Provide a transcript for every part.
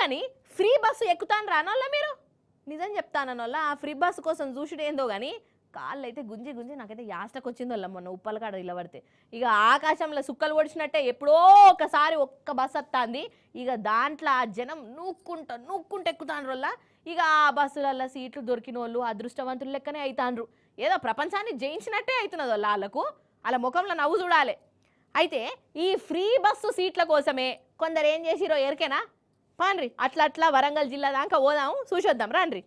కానీ free bus ఎక్కుతాను రానోళ్ళ మీరు నిజం చెప్తానోళ్ళ ఆ ఫ్రీ బస్సు కోసం చూసుడు ఏందో కానీ కాళ్ళు అయితే గుంజి గుంజి నాకైతే యాస్టకు వచ్చిందో మొన్న ఉప్పలకాడ ఇలా పడితే ఇక ఆకాశంలో సుక్కలు పొడిచినట్టే ఎప్పుడో ఒకసారి ఒక్క బస్సు వస్తుంది ఇక దాంట్లో ఆ జనం నూక్కుంటూ ఎక్కుతాను వల్ల ఇక ఆ బస్సులలో సీట్లు దొరికిన వాళ్ళు అదృష్టవంతులు లెక్కనే అవుతాండ్రు ఏదో ప్రపంచాన్ని జయించినట్టే అవుతున్నది వాళ్ళకు అలా ముఖంలో నవ్వు చూడాలి అయితే ఈ ఫ్రీ బస్సు సీట్ల కోసమే కొందరు ఏం చేసిరో ఎరికేనా పాన్రి అట్లా వరంగల్ జిల్లా దాకా పోదాము చూసొద్దాం రాండ్రి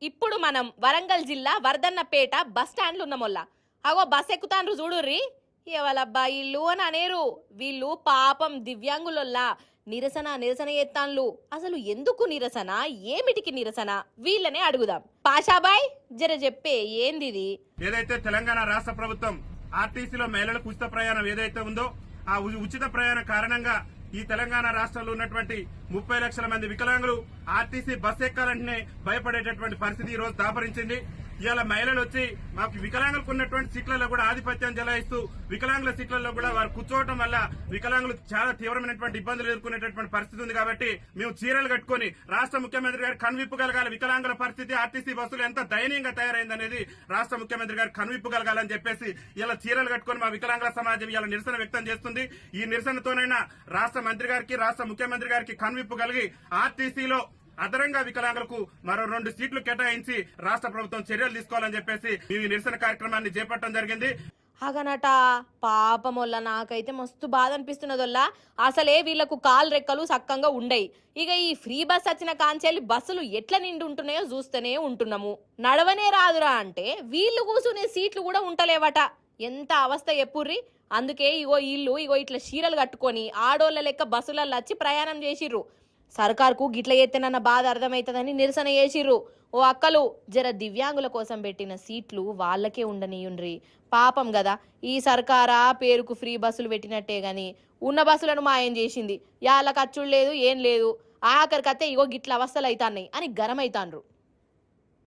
ఇప్పుడు మనం వరంగల్ జిల్లా వర్ధన్నపేట బస్ స్టాండ్లు ఉన్నమొల్ల అగో బస్ ఎక్కుతాండ్రు చూడుర్రి ఎవలబ్బా ఇల్లు అని అనేరు వీళ్ళు పాపం దివ్యాంగులొల్లా నిరసన ఎత్తాన్లు అసలు ఎందుకు నిరసన ఏమిటికి నిరసన వీళ్ళనే అడుగుదాం పాషాబాయ్ జర చెప్పే ఏంది ఏదైతే తెలంగాణ రాష్ట్ర ప్రభుత్వం ఆర్టీసీలో మహిళలకు ఉచిత ప్రయాణం ఏదైతే ఉందో ఆ ఉచిత ప్రయాణ కారణంగా ఈ తెలంగాణ రాష్ట్రంలో ఉన్నటువంటి 30 లక్షల మంది వికలాంగులు ఆర్టీసీ బస్ ఎక్కాలంటేనే భయపడేటటువంటి పరిస్థితి ఈ రోజు దాపరించింది. ఇవాళ మహిళలు వచ్చి మాకు వికలాంగులకు ఉన్నటువంటి సీట్లలో కూడా ఆధిపత్యం చెలాయిస్తూ వికలాంగుల సీట్లలో కూడా వారు కూర్చోవడం వల్ల వికలాంగులు చాలా తీవ్రమైనటువంటి ఇబ్బందులు ఎదుర్కొనేటటువంటి పరిస్థితి ఉంది. కాబట్టి మేము చీరలు కట్టుకుని రాష్ట్ర ముఖ్యమంత్రి గారు కనువిప్పగలగాలి వికలాంగుల పరిస్థితి ఆర్టీసీ బస్సులు ఎంత దయనీయంగా తయారైందనేది రాష్ట్ర ముఖ్యమంత్రి గారు కనువిప్పగలగాలని చెప్పేసి ఇలా చీరలు కట్టుకుని మా వికలాంగుల సమాజం ఇలా నిరసన వ్యక్తం చేస్తుంది. ఈ నిరసనతోనైనా రాష్ట్ర మంత్రి గారికి రాష్ట్ర ముఖ్యమంత్రి గారికి కనువిప్పగలిగి ఆర్టీసీలో అదనంగా వికలాంగులకు మరో 2 సీట్లు కేటాయించి రాష్ట్ర ప్రభుత్వం చర్యలు తీసుకోవాలని చెప్పేసి ఈ నిరసన కార్యక్రమాన్ని చేపట్టడం జరిగింది. అగనట పాపమొల్ల నాకైతే మస్తు బాధ అనిపిస్తున్నదొల్లా అసలే వీళ్లకు కాలు రెక్కలు సక్కంగా ఉండయి ఇక ఈ ఫ్రీ బస్ వచ్చిన కాంచెల్లి బస్సులు ఎట్లా నిండి ఉంటున్నాయో చూస్తూనే ఉంటున్నాము నడవనే రాదురా అంటే వీళ్ళు కూసునే సీట్లు కూడా ఉంటలేవట ఎంత అవస్థ ఎప్పుర్రి అందుకే ఇగో ఇట్లా చీరలు కట్టుకొని ఆడోళ్ళ లెక్క బస్సులలో వచ్చి ప్రయాణం చేసిర్రు సర్కార్కు గిట్ల ఎత్తేనన్న బాధ అర్థమవుతుందని నిరసన చేసిర్రు ఓ అక్కలు జర దివ్యాంగుల కోసం పెట్టిన సీట్లు వాళ్ళకే ఉండనీయుండ్రి పాపం కదా ఈ సర్కారా పేరుకు ఫ్రీ బస్సులు పెట్టినట్టే గాని ఉన్న బస్సులను మాయం చేసింది యాళ్ళ ఖర్చులు లేదు ఏం లేదు ఆఖరికత్తే ఇగో గిట్ల అవస్థలు అవుతాన్నాయి అని గరమైతాండ్రు.